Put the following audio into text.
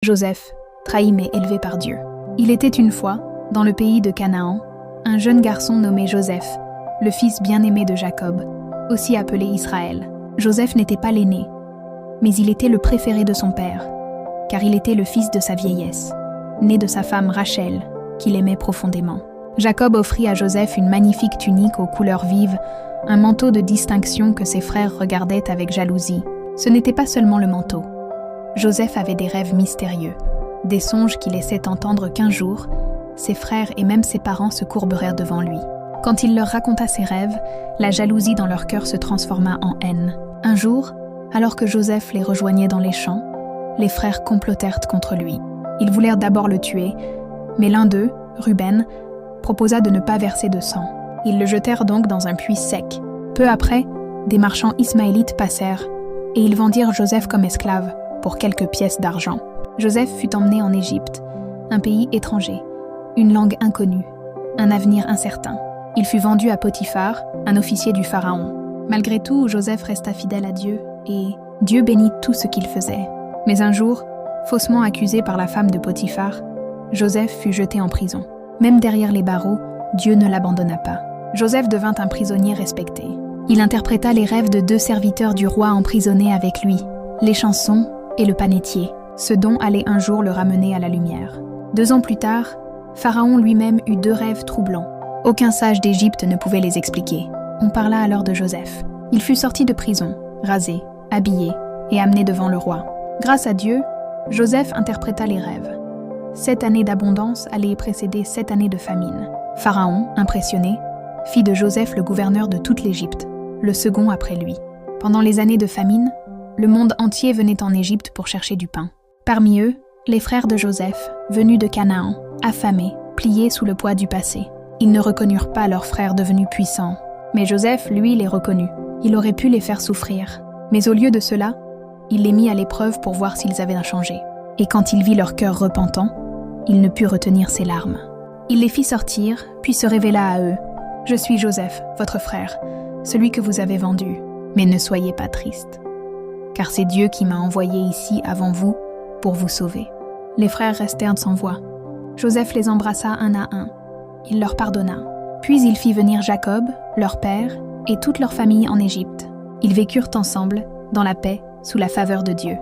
Joseph, trahi mais élevé par Dieu. Il était une fois, dans le pays de Canaan, un jeune garçon nommé Joseph, le fils bien-aimé de Jacob, aussi appelé Israël. Joseph n'était pas l'aîné, mais il était le préféré de son père, car il était le fils de sa vieillesse, né de sa femme Rachel, qu'il aimait profondément. Jacob offrit à Joseph une magnifique tunique aux couleurs vives, un manteau de distinction que ses frères regardaient avec jalousie. Ce n'était pas seulement le manteau. Joseph avait des rêves mystérieux, des songes qui laissaient entendre qu'un jour, ses frères et même ses parents se courberaient devant lui. Quand il leur raconta ses rêves, la jalousie dans leur cœur se transforma en haine. Un jour, alors que Joseph les rejoignait dans les champs, les frères complotèrent contre lui. Ils voulèrent d'abord le tuer, mais l'un d'eux, Ruben, proposa de ne pas verser de sang. Ils le jetèrent donc dans un puits sec. Peu après, des marchands ismaélites passèrent, et ils vendirent Joseph comme esclave, pour quelques pièces d'argent. Joseph fut emmené en Égypte, un pays étranger, une langue inconnue, un avenir incertain. Il fut vendu à Potiphar, un officier du Pharaon. Malgré tout, Joseph resta fidèle à Dieu, et Dieu bénit tout ce qu'il faisait. Mais un jour, faussement accusé par la femme de Potiphar, Joseph fut jeté en prison. Même derrière les barreaux, Dieu ne l'abandonna pas. Joseph devint un prisonnier respecté. Il interpréta les rêves de 2 serviteurs du roi emprisonnés avec lui, les chansons et le panetier, ce don allait un jour le ramener à la lumière. 2 ans plus tard, Pharaon lui-même eut 2 rêves troublants. Aucun sage d'Égypte ne pouvait les expliquer. On parla alors de Joseph. Il fut sorti de prison, rasé, habillé et amené devant le roi. Grâce à Dieu, Joseph interpréta les rêves. 7 années d'abondance allaient précéder 7 années de famine. Pharaon, impressionné, fit de Joseph le gouverneur de toute l'Égypte, le second après lui. Pendant les années de famine, le monde entier venait en Égypte pour chercher du pain. Parmi eux, les frères de Joseph, venus de Canaan, affamés, pliés sous le poids du passé. Ils ne reconnurent pas leur frère devenu puissant. Mais Joseph, lui, les reconnut. Il aurait pu les faire souffrir. Mais au lieu de cela, il les mit à l'épreuve pour voir s'ils avaient changé. Et quand il vit leur cœur repentant, il ne put retenir ses larmes. Il les fit sortir, puis se révéla à eux. « Je suis Joseph, votre frère, celui que vous avez vendu. Mais ne soyez pas tristes, car c'est Dieu qui m'a envoyé ici avant vous pour vous sauver. » Les frères restèrent sans voix. Joseph les embrassa un à un. Il leur pardonna. Puis il fit venir Jacob, leur père, et toute leur famille en Égypte. Ils vécurent ensemble, dans la paix, sous la faveur de Dieu.